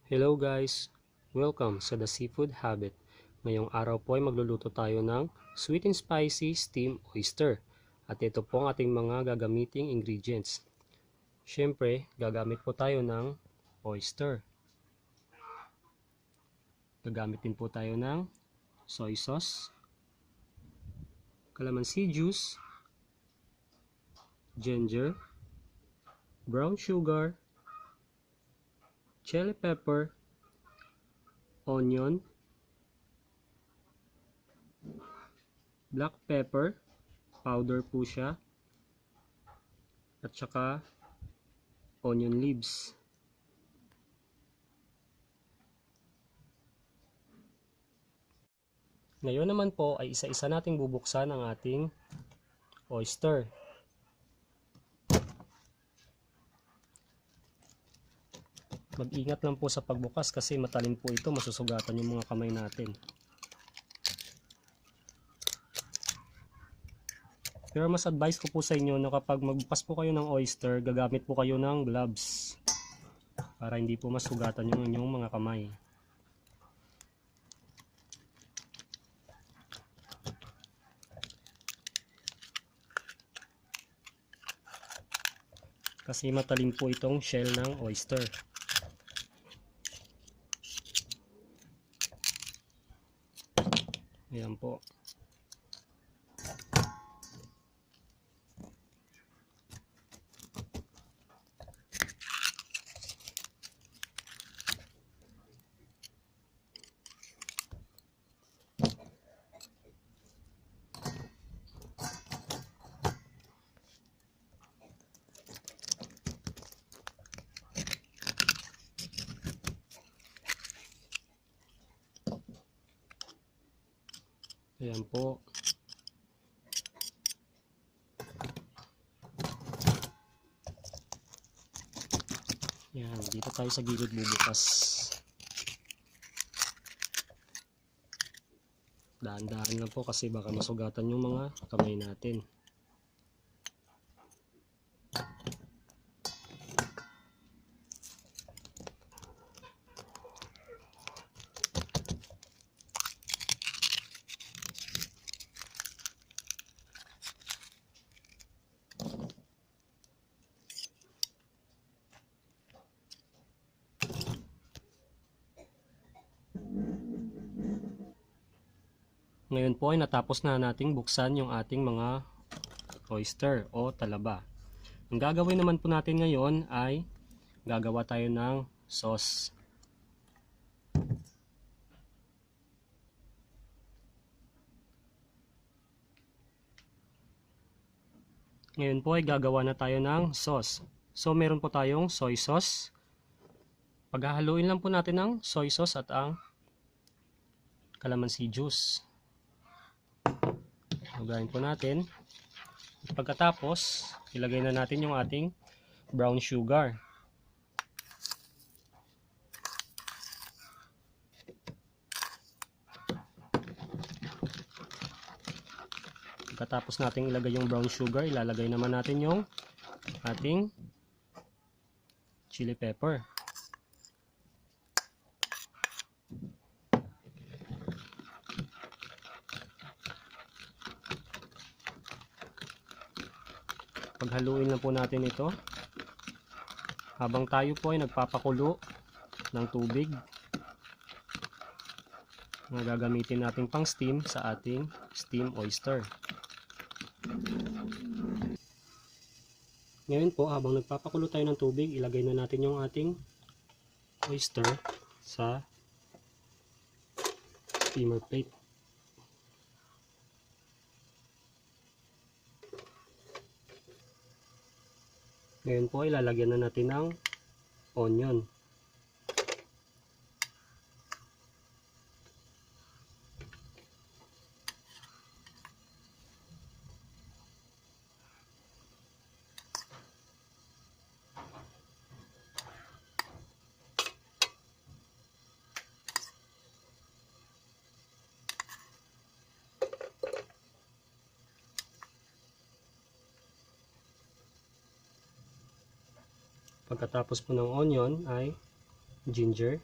Hello guys! Welcome sa The Seafood Habit. Ngayong araw po ay magluluto tayo ng sweet and spicy steamed oyster. At ito po ang ating mga gagamiting ingredients. Siyempre, gagamit po tayo ng oyster. Gagamit din po tayo ng soy sauce, calamansi juice, ginger, brown sugar, chili pepper, onion, black pepper, powder po siya, at saka onion leaves. Ngayon naman po ay isa-isa nating bubuksan ang ating oyster. Mag-ingat lang po sa pagbukas kasi matalim po ito, masusugatan yung mga kamay natin. Pero mas advice ko po sa inyo na kapag magbukas po kayo ng oyster, gagamit po kayo ng gloves para hindi po masugatan yung inyong mga kamay. Kasi matalim po itong shell ng oyster. Ayan po. Ayan po. Ayan, dito tayo sa gilid bubukas. Dahan-dahan lang po kasi baka masugatan yung mga kamay natin. Ngayon po ay natapos na nating buksan yung ating mga oyster o talaba. Ang gagawin naman po natin ngayon ay gagawa tayo ng sauce. Ngayon po ay gagawa na tayo ng sauce. So meron po tayong soy sauce. Paghahaluin lang po natin ang soy sauce at ang calamansi juice. Hugayin po natin. Pagkatapos, ilagay na natin yung ating brown sugar. Pagkatapos natin ilagay yung brown sugar, ilalagay naman natin yung ating chili pepper. Paghaluin lang po natin ito habang tayo po ay nagpapakulo ng tubig na gagamitin natin pang steam sa ating steamed oyster. Ngayon po, habang nagpapakulo tayo ng tubig, ilagay na natin yung ating oyster sa steamer plate. Ngayon po, ilalagyan na natin ng onion. Pagkatapos po ng onion ay ginger,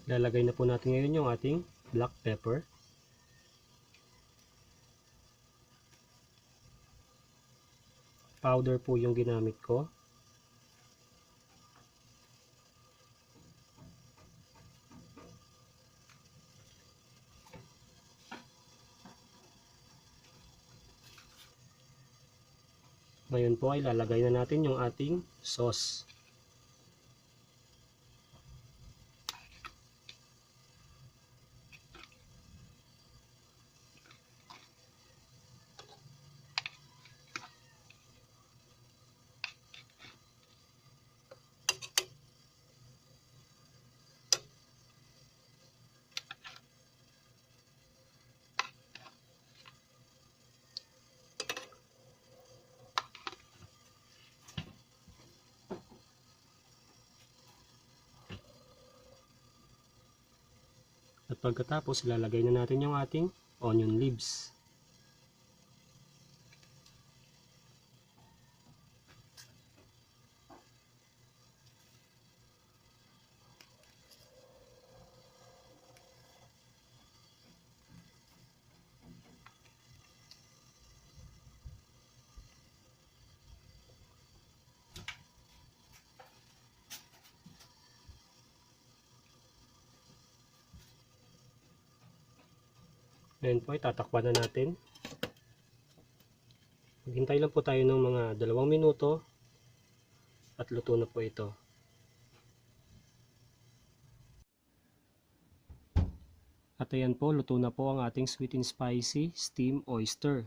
Lalagay na po natin ngayon yung ating black pepper. Powder po yung ginamit ko. Ngayon po ay lalagay na natin yung ating sauce. At pagkatapos, ilalagay na natin yung ating onion leaves. Ngayon po, itatakpan na natin. Maghintay lang po tayo ng mga 2 minuto at luto na po ito. At ayan po, luto na po ang ating sweet and spicy steamed oyster.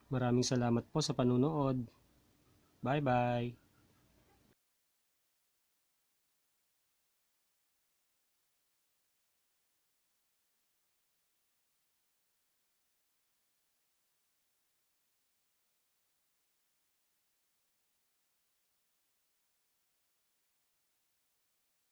Maraming salamat po sa panunood. Bye bye!